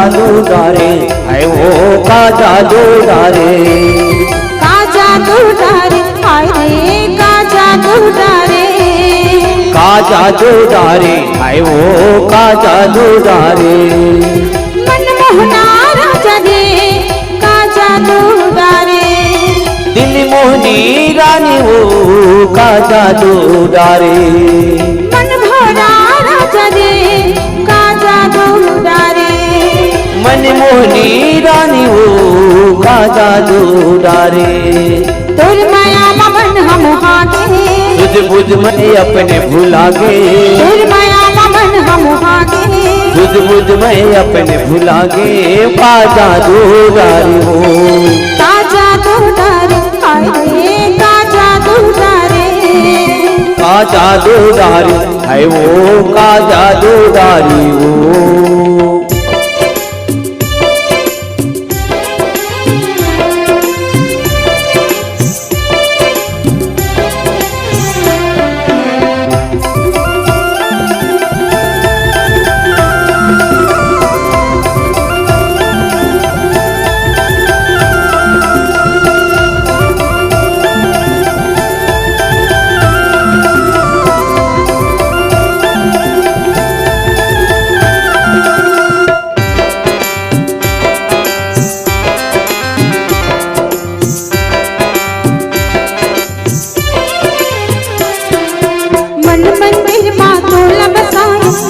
जादू डारे, हाय वो का जादू डारे, का जादू डारे, हाय रे का जादू डारे, का जादू डारे, हाय वो का जादू डारे। मनमोहना राजा रे का जादू डारे, दिल मोहनी रानी वो का जादू डारे, मन भरा राजा रे का जादू डारे, मनमोहनी रानी वो का जादू डारे। तोर माया ममन हम हागे, तुझ बुझ मैं अपने भुला गे, तोर माया ममन हम हागे, तुझ बुझ मैं अपने भुला गे, का जादू डारी हो, का जादू डारे, हाय रे का जादू डारे, का जादू डारी, हाय वो का जादू डारी हो।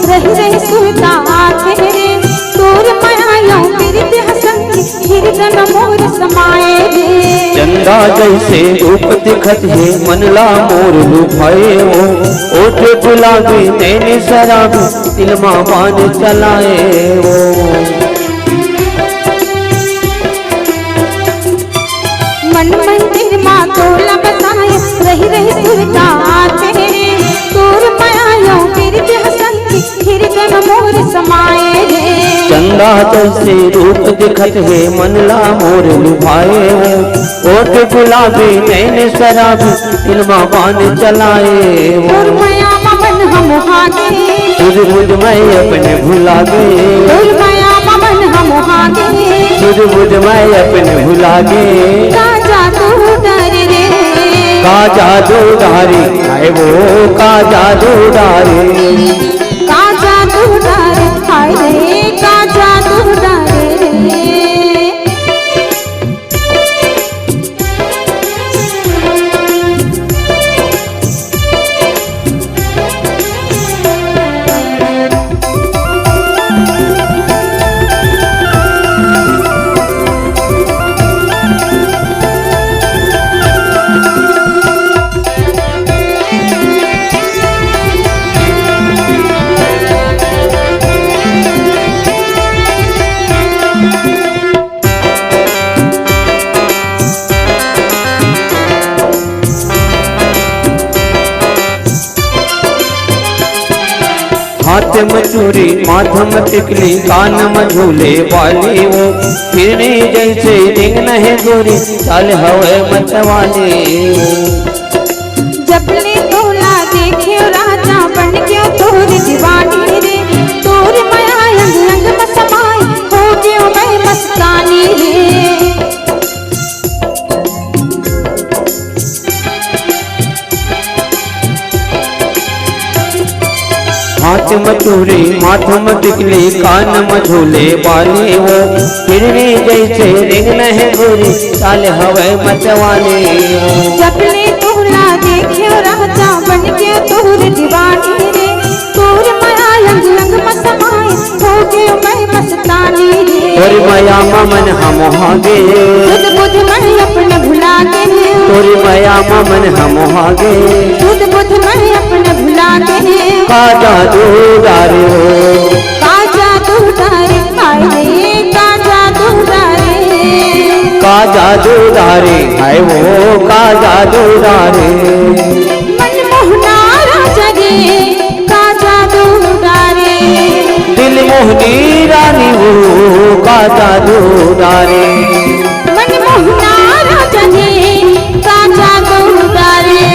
रही रही सुनता तेरे, तोर माया प्रीत हसन हृदय मोर समाए रे। चंदा जैसे रूप दिखत है मनला मोर लुभाए हो, ओठ गुलाबी नैनी शराबी दिल मां बान चलाए हो। मन मंदिर माँ तोला बसाए रही रही सुनता तेरे, तोर माया प्रीत हसन हृदय मोर समाए रे। चंदा जैसे रूप दिखत है मनला मोर लुभाए हो, ओठ गुलाबी नैन शराबी दिल मां बान चलाए हो। तोर माया ममन हम हागे, तुझ बुझ मैं अपने भुला गे, तोर माया ममन हम हागे, तुझ बुझ मैं अपने भुला गे, का जादू डारे रे, का जादू डारी, हाय वो का जादू डारी, का जादू डारे, हाय रे का जादू डारे रे। हाथ में चूड़ी माथम टिकली कान में झूले वाली वो, फिरने जैसे रिंगन है गोरी चाल हवे मतवाली वो। जबले तोला देखे राजा बन गयो तोर दीवानी रे, तोर माया अंग अंग में समाए हो गयो मैं मस्तानी रे। हाथ में चूड़ी माथम टिकली कान में झूले वाली वो, फिरने जैसे रिंगन है गोरी चाल हवे मतवाली वो। जबले तोला देखे राजा बन गयो तोर दीवानी रे, तोर माया अंग अंग में समाए हो गयो मैं मस्तानी रे। तोरी माया ममन हम हागे, तुझ बुझ मैं अपने भुला गे, तोरी माया ममन हम हागे, तुझ बुझ मैं अपने भुला गे, का जादू डारे हो, का जादू डारे, हाय रे का जादू डारे, का जादू डारे, हाय वो का जादू डारे। मनमोहना राजा रे का जादू डारे, दिल मोहनी रानी वो का जादू डारे, मनमोहना राजा रे का जादू डारे,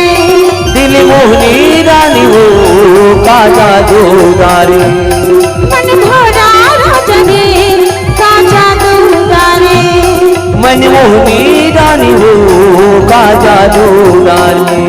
दिल मोहनी रानी वो का जादू डारे, मन भरा राजा रे मनमोहनी रानी हो का जादू डाले।